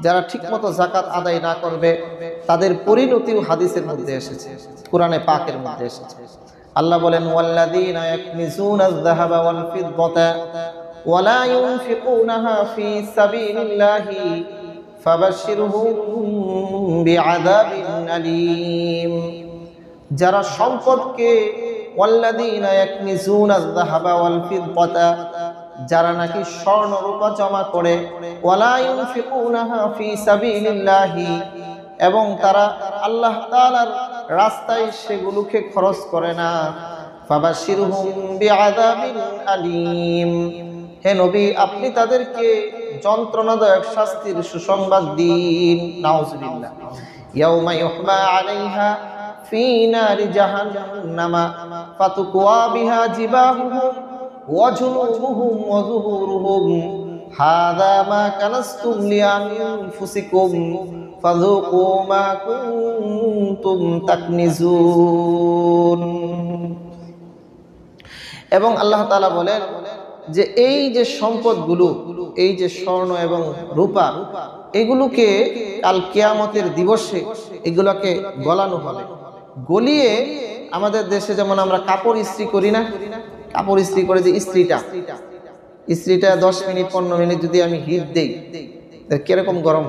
যারা ঠিকমতো যাকাত আদায় না করবে তাদের পরিণতিও হাদিসের মধ্যে এসেছে, কোরআনে পাকের মধ্যে এসেছে। আল্লাহ বলেন ওয়াল্লাযীনা ইয়াকনিজুনাজ যাহাবা ওয়াল ফিদ্দাতা ওয়া লা ইউনফিকুনাহা ফী সাবিলিল্লাহি ফাবাশশিরহুম বিআযাবিন আলীম। যারা সম্পদকে ওয়াল্লাযীনা ইয়াকনিজুনাজ যাহাবা ওয়াল ফিদ্দাতা, যারা নাকি স্বর্ণ রূপা জমা করে, ওয়ালা ইউনফিকুনাহা ফী সাবিলিল্লাহি, এবং তারা আল্লাহ তাআলার রাস্তায় সেগুলোকে খরচ করে না, ফাবাশশিরহুম বিআযাবিন আলীম। হে নবী, আপনি তাদেরকে যন্ত্রণাদায়ক শাস্তির সুসংবাদ দিন। নাউযুবিল্লাহ। ইয়াউমা ইউহমা আলাইহা ফী নারি জাহান্নামা ফাতুকওয়া বিহা জিবাহুহুম ওয়া জুনুবুহুম ওয়া যুহুরুহুম হাযা মা কানাসতুম লিআনফুসিকুম ফাযুকু মা কুনতুম তাকনিজুন। এবং আল্লাহ তাআলা বলেন যে এই যে সম্পদগুলো, এই যে স্বর্ণ এবং রূপা, এগুলোকে কাল কিয়ামতের দিবসে এগুলোকে গলানো হবে। গলিয়ে আমাদের দেশে যেমন আমরা কাপড় ইস্ত্রি করি না, কাপড় ইস্ত্রি করে যে ইস্ত্রিটা 10 মিনিট 15 মিনিট যদি আমি হিট দেই, কিরকম গরম,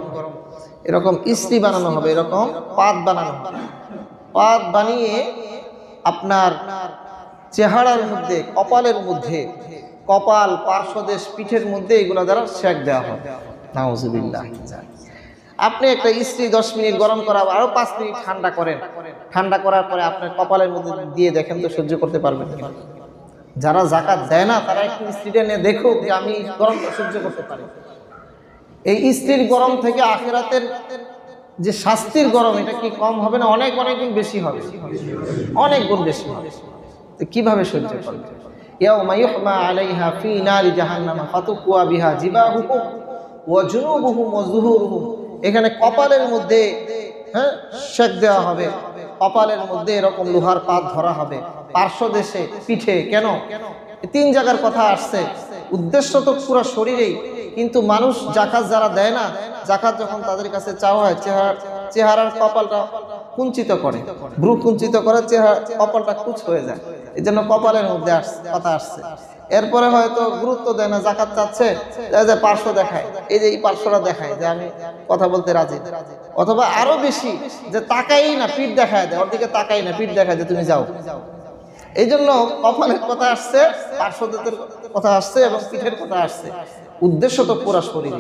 এরকম ইস্ত্রি বানানো হবে, এরকম পাত বানানো হবে। পাত বানিয়ে আপনার চেহারার মধ্যে, কপালের মধ্যে, কপাল, পার্শ্বদেশ, পিঠের মধ্যে এগুলো দ্বারা সেক দেওয়া হবে। নাউযুবিল্লাহ। আপনি একটা ইস্ত্রি 10 মিনিট গরম করা, আরো 5 মিনিট ঠান্ডা করেন, ঠান্ডা করার পরে আপনার কপালের মধ্যে দিয়ে দেখেন তো সহ্য করতে পারবেন কিনা। যারা যাকাত দেয় না তারা একটু ইস্ত্রিটা নিয়ে দেখুক যে আমি গরম সহ্য করতে পারি। এই ইস্ত্রির গরম থেকে আখিরাতের যে শাস্তির গরম, এটা কি কম হবে না? অনেক অনেক গুণ বেশি হবে, অনেক গুণ বেশি হবে। তো কিভাবে সহ্য করবে? ইয়াউমা ইউহমা আলাইহা ফী নারি জাহান্নামা ফাতুকওয়া বিহা জিবাহুহুম ওয়া জুনুবুহুম ওয়া যুহুরুহুম। এখানে কপালের মধ্যে সেক দেওয়া হবে, কপালের মধ্যে এরকম লোহার পাত ধরা হবে, পার্শ্বদেশে, পিঠে। কেন? 3 জায়গার কথা আসছে, উদ্দেশ্য তো পুরো শরীরেই। কিন্তু মানুষ যাকাত যারা দেয় না, যাকাত যখন তাদের কাছে চাওয়া হয়, চেহারার কপালটা কুঞ্চিত করে, ভ্রু কুঞ্চিত করে, চেহারা কপালটা কুচ হয়ে যায়। এই জন্য কপালের মধ্যে কথা আসছে। এরপরে হয়তো গুরুত্ব দেয় না, যাকাত চাচ্ছে, যে পার্শ্ব দেখায়, এই যে এই পার্শ্বটা দেখায় যে আমি কথা বলতে রাজি, অথবা আরো বেশি যে তাকাই না, পিঠ দেখায় দেয়, ওর দিকে তাকাই না, পিঠ দেখায় যে তুমি যাও। এই জন্য কপালের কথা আসছে, পার্শ্বদের কথা আসছে এবং পিঠের কথা আসছে। উদ্দেশ্য তো পুরা শরীর।